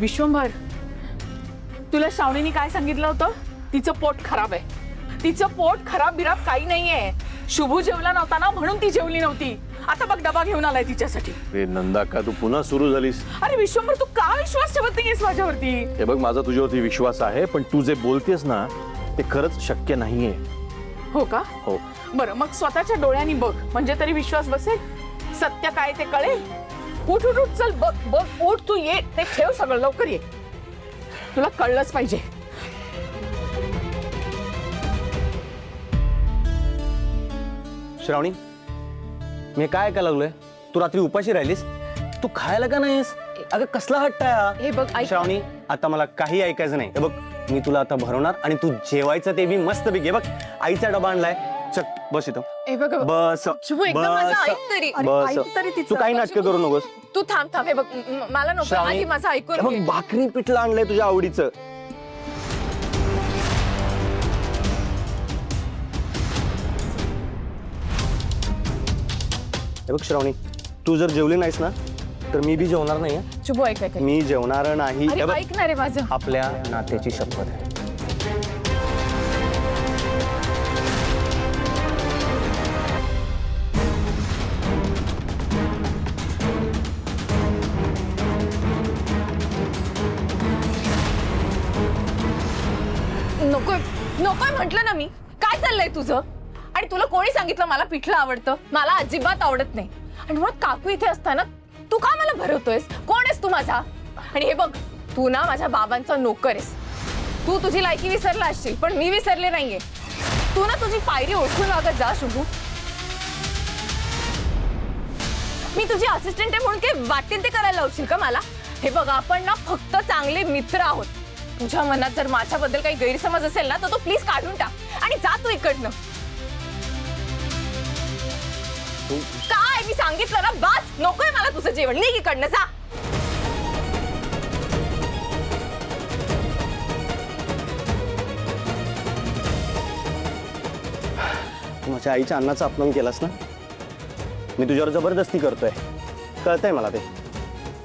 विश्वंभर, तुला श्रावणीने काय सांगितलं होतं? तिचं पोट खराब आहे. तिचं पोट खराब बिराब काही नाहीये. शुभू जेवला नव्हता ना म्हणून ती जेवली नव्हती. आता बघ डबा घेऊन आलाय तिच्यासाठी. रे नंदा, का तू पुन्हा सुरू झालीस? अरे विश्वंभर, तू का विश्वास ठेवत नाहीयेस माझ्यावरती? हे बघ, माझा तुझ्यावरती विश्वास आहे, पण तू जे बोलतेस ना ते खरंच शक्य नाहीये. हो का? हो. बरं, मग स्वतःच्या डोळ्यांनी बघ, म्हणजे तरी विश्वास बसेल. सत्य काय ते कळेल. उठ उठ उठ, चल बघ बघ, उठ तू, ये ते ठेव सगळं, लवकर ये. तुला कळलंच पाहिजे. श्रावणी, मी काय ऐकायला लागलोय? तू रात्री उपाशी राहिलीस? तू खायला का नाहीस? अगं कसला हट्ट आहे हा? हे बघ, ऐक. श्रावणी, आता मला काही ऐकायचं नाही. हे बघ, मी तुला आता भरवणार आणि तू जेवायचं ते मी मस्त पैकी. बघ, आईचा डबा आणलाय. चल बस इथं. हे बघ, बस शुभू, एकदा माझं बस ऐक तरी. अरे, बस. ऐक तरी तिचं. तू काही नाटकं करू नकोस. तू थांब थांब. हे बघ, मला नको, श्रावणी, आधी माझं हे ऐकून बघ, घे. भाकरी पिठलं आणलंय तुझ्या आवडीचं. हे बघ श्रावणी, तू जर जेवली नाहीस ना तर मी बी जेवणार नाही हं. शुभू, ऐक ऐक ऐक. मी जेवणार नाही. हे अरे बघ, ऐक ना रे माझं. आपल्या नात्याची शपथ आहे. नकोय नकोय म्हटलं ना मी. काय चाललंय तुझं? आणि तुला कोणी सांगितलं मला पिठलं आवडतं? मला अजिबात आवडत नाही. आणि मग काकू इथे असताना तू का मला भरवतोयस? कोण आहेस तू माझा? आणि हे बघ, तू ना माझ्या बाबांचा नोकर आहेस. तू तुझी लायकी विसरला असशील, पण मी विसरले नाहीये. तू ना तुझी पायरी ओळखून वागत जा शुभू. मी तुझी असिस्टंट आहे म्हणून काही वाटेल ते करायला लावशील का मला? हे बघ, आपण ना फक्त चांगले मित्र आहोत. तुझ्या मनात जर माझ्याबद्दल काही गैरसमज असेल ना तर तो प्लीज काढून टाक आणि जा तू इकडनं. काय मी सांगितलं ना, बस. नकोय मला तुझं जेवण. निघ इकडनं, जा. तू माझ्या आईच्या अन्नाचा अपमान केलास ना. मी तुझ्यावर जबरदस्ती करतोय, कळतंय मला. ते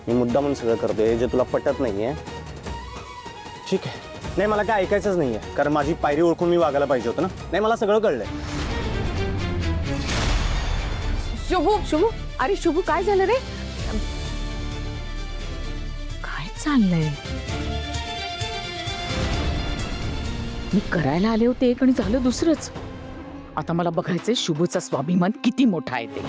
मी मुद्दा म्हणून सगळं करतोय जे तुला पटत नाहीये. ठीक आहे, नाही मला काय ऐकायचंच नाहीये, कारण माझी पायरी ओळखून मी वागायला पाहिजे होतं ना. नाही, मला सगळं कळलंय. शुभू, शुभू, अरे शुभू, काय झालं रे? काय चाललंय? मी करायला आले होते एक आणि झालं दुसरंच. आता मला बघायचंय शुभूचा स्वाभिमान किती मोठा आहे ते.